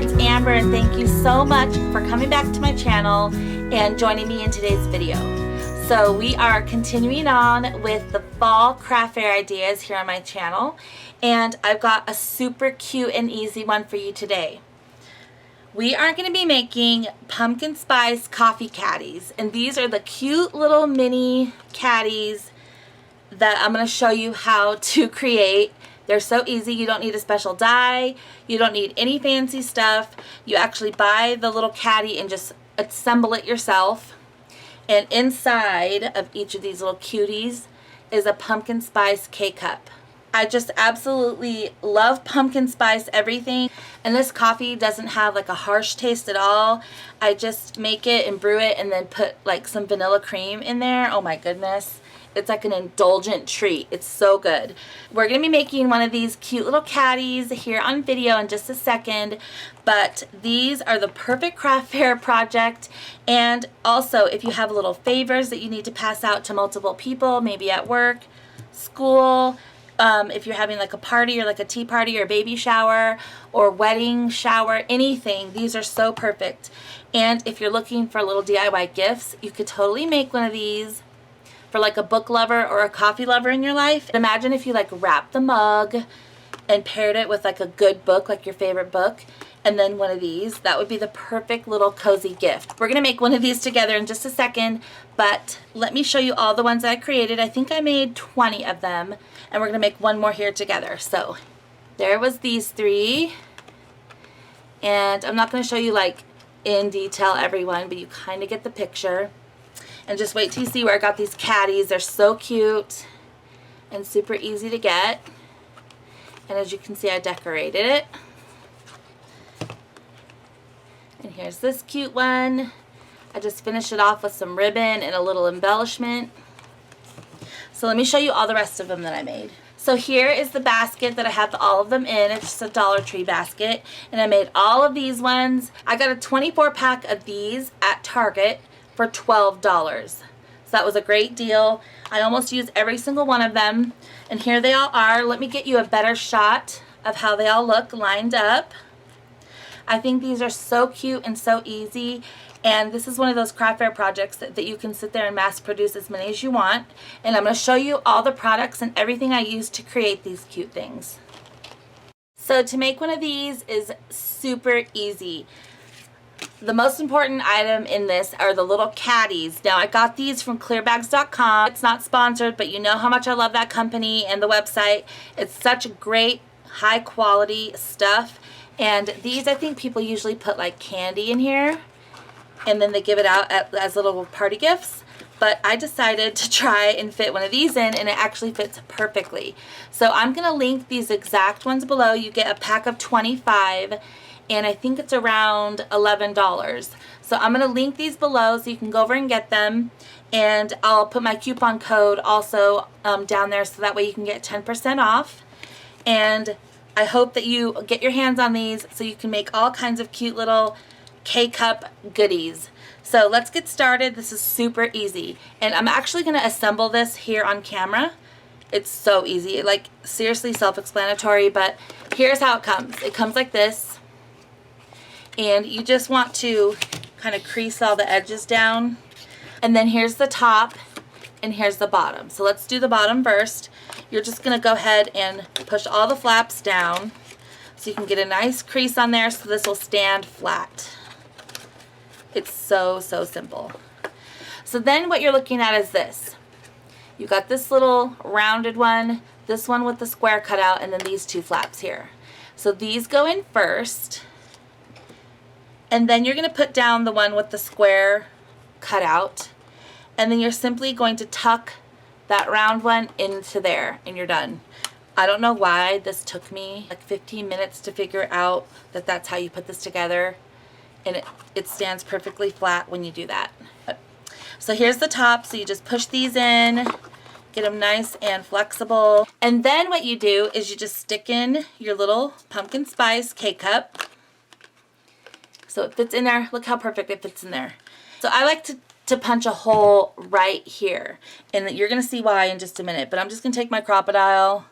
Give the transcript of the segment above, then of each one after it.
it's Amber, and thank you so much for coming back to my channel and joining me in today's video. So we are continuing on with the fall craft fair ideas here on my channel, and I've got a super cute and easy one for you today. We are going to be making pumpkin spice coffee caddies, and these are the cute little mini caddies that I'm going to show you how to create. They're so easy. You don't need a special die. You don't need any fancy stuff. You actually buy the little caddy and just assemble it yourself. And inside of each of these little cuties is a pumpkin spice K-cup. I just absolutely love pumpkin spice everything, and this coffee doesn't have like a harsh taste at all. I just make it and brew it and then put like some vanilla cream in there. Oh my goodness. It's like an indulgent treat. It's so good. We're going to be making one of these cute little caddies here on video in just a second, but these are the perfect craft fair project. And also, if you have little favors that you need to pass out to multiple people, maybe at work, school, if you're having like a party or like a tea party or baby shower or wedding shower, anything, these are so perfect. And if you're looking for little DIY gifts, you could totally make one of these for like a book lover or a coffee lover in your life. Imagine if you like wrapped the mug and paired it with like a good book, like your favorite book, and then one of these. That would be the perfect little cozy gift. We're gonna make one of these together in just a second, but let me show you all the ones I created. I think I made 20 of them, and we're gonna make one more here together. So there was these 3, and I'm not gonna show you like in detail every one, but you kind of get the picture. And just wait till you see where I got these caddies. They're so cute and super easy to get. And as you can see, I decorated it. And here's this cute one. I just finished it off with some ribbon and a little embellishment. So let me show you all the rest of them that I made. So here is the basket that I have all of them in. It's just a Dollar Tree basket. And I made all of these ones. I got a 24 pack of these at Target for $12. So that was a great deal. I almost used every single one of them. And here they all are. Let me get you a better shot of how they all look lined up. I think these are so cute and so easy. And this is one of those craft fair projects that you can sit there and mass produce as many as you want. And I'm going to show you all the products and everything I used to create these cute things. So to make one of these is super easy. The most important item in this are the little caddies. Now I got these from clearbags.com. It's not sponsored, but you know how much I love that company and the website. It's such great high quality stuff. And these, I think people usually put like candy in here and then they give it out as little party gifts. But I decided to try and fit one of these in, and it actually fits perfectly. So I'm going to link these exact ones below. You get a pack of 25. And I think it's around $11. So I'm going to link these below so you can go over and get them. And I'll put my coupon code also down there so that way you can get 10% off. And I hope that you get your hands on these so you can make all kinds of cute little K-cup goodies. So let's get started. This is super easy. And I'm actually going to assemble this here on camera. It's so easy. Like seriously self-explanatory, but here's how it comes. It comes like this. And you just want to kind of crease all the edges down. And then here's the top and here's the bottom. So let's do the bottom first. You're just going to go ahead and push all the flaps down so you can get a nice crease on there so this will stand flat. It's so simple. So then what you're looking at is this. You got this little rounded one, this one with the square cut out, and then these 2 flaps here. So these go in first. And then you're going to put down the one with the square cut out. And then you're simply going to tuck that round one into there and you're done. I don't know why this took me like 15 minutes to figure out that that's how you put this together. And it stands perfectly flat when you do that. So here's the top. So you just push these in, get them nice and flexible. And then what you do is you just stick in your little pumpkin spice K-cup. So it fits in there. Look how perfect it fits in there. So I like to punch a hole right here. And you're going to see why in just a minute. But I'm just going to take my Crop-A-Dile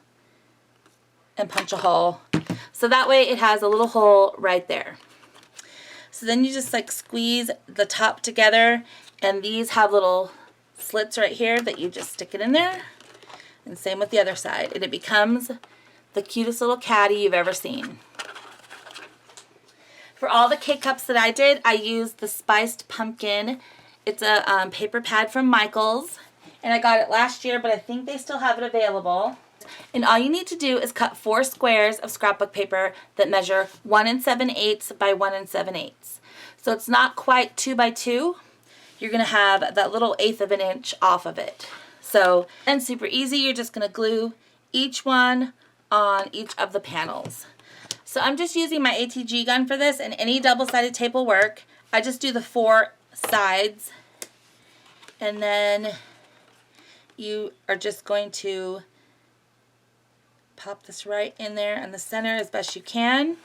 and punch a hole. So that way it has a little hole right there. So then you just like squeeze the top together, and these have little slits right here that you just stick it in there. And same with the other side. And it becomes the cutest little caddy you've ever seen. For all the K-Cups that I did, I used the Spiced Pumpkin. It's a paper pad from Michaels. And I got it last year, but I think they still have it available. And all you need to do is cut 4 squares of scrapbook paper that measure 1 7/8 by 1 7/8. So it's not quite 2 by 2. You're going to have that little 1/8 of an inch off of it. So, and super easy, you're just going to glue each one on each of the panels. So I'm just using my ATG gun for this, and any double-sided tape will work. I just do the 4 sides, and then you are just going to pop this right in there in the center as best you can,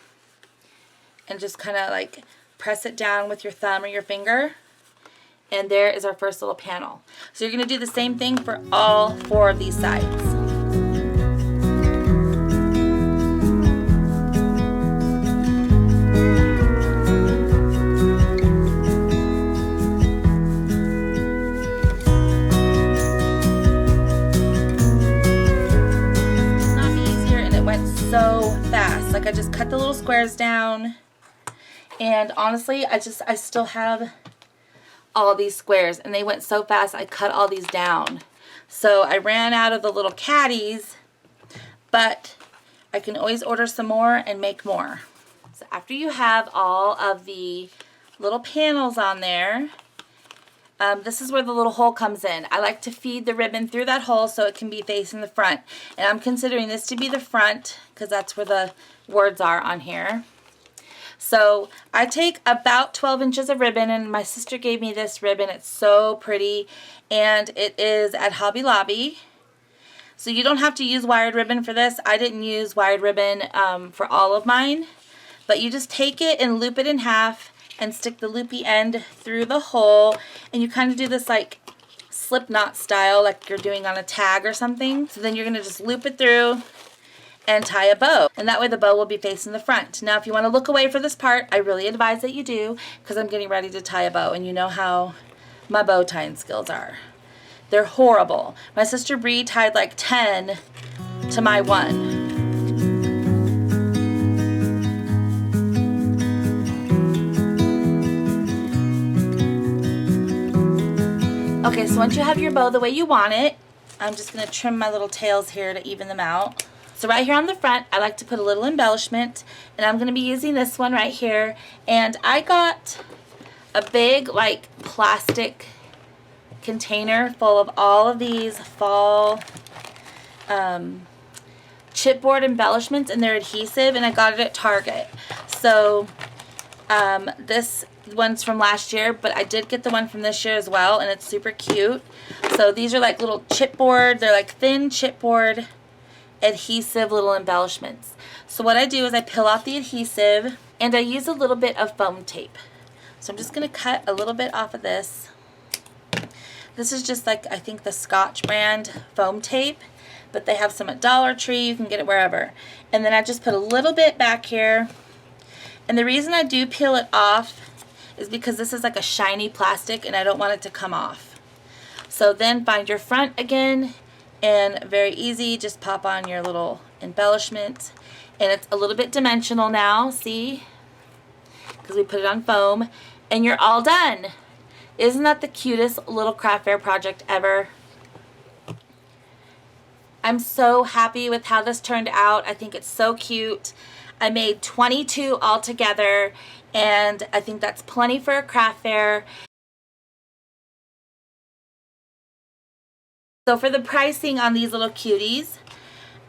and just kind of like press it down with your thumb or your finger. And there is our first little panel. So you're going to do the same thing for all 4 of these sides. It's not easier, and it went so fast. Like I just cut the little squares down, and honestly, I still have all these squares, and they went so fast I cut all these down. So I ran out of the little caddies, but I can always order some more and make more. So after you have all of the little panels on there, this is where the little hole comes in. I like to feed the ribbon through that hole so it can be facing the front, and I'm considering this to be the front because that's where the words are on here. So I take about 12 inches of ribbon, and my sister gave me this ribbon. It's so pretty, and it is at Hobby Lobby. So you don't have to use wired ribbon for this. I didn't use wired ribbon for all of mine, but you just take it and loop it in half and stick the loopy end through the hole, and you kind of do this like slip knot style like you're doing on a tag or something. So then you're going to just loop it through and tie a bow, and that way the bow will be facing the front. Now if you want to look away for this part, I really advise that you do, because I'm getting ready to tie a bow, and you know how my bow tying skills are. They're horrible. My sister Bree tied like 10 to my 1. Okay, so once you have your bow the way you want it, I'm just going to trim my little tails here to even them out. So right here on the front, I like to put a little embellishment, and I'm going to be using this one right here. And I got a big like plastic container full of all of these fall chipboard embellishments, and they're adhesive, and I got it at Target. So this one's from last year, but I did get the one from this year as well, and it's super cute. So these are like little chipboard, they're like thin chipboard adhesive little embellishments. So what I do is I peel off the adhesive, and I use a little bit of foam tape. So I'm just going to cut a little bit off of this. This is just like, I think the Scotch brand foam tape, but they have some at Dollar Tree, you can get it wherever. And then I just put a little bit back here, and the reason I do peel it off is because this is like a shiny plastic and I don't want it to come off. So then find your front again, and very easy, just pop on your little embellishment, and it's a little bit dimensional now, see, because we put it on foam, and you're all done. Isn't that the cutest little craft fair project ever? I'm so happy with how this turned out. I think it's so cute. I made 22 altogether, and I think that's plenty for a craft fair. So for the pricing on these little cuties,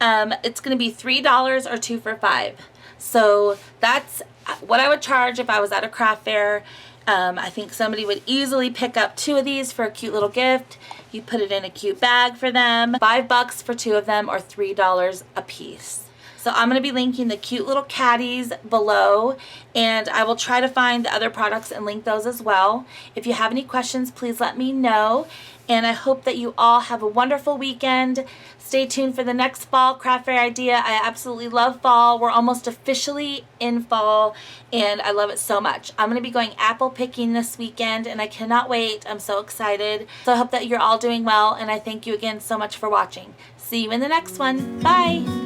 it's going to be $3 or 2 for $5. So that's what I would charge if I was at a craft fair. I think somebody would easily pick up 2 of these for a cute little gift. You put it in a cute bag for them. $5 for 2 of them, or $3 a piece. So I'm going to be linking the cute little caddies below, and I will try to find the other products and link those as well. If you have any questions, please let me know. And I hope that you all have a wonderful weekend. Stay tuned for the next fall craft fair idea. I absolutely love fall. We're almost officially in fall, and I love it so much. I'm going to be going apple picking this weekend, and I cannot wait. I'm so excited. So I hope that you're all doing well, and I thank you again so much for watching. See you in the next one. Bye!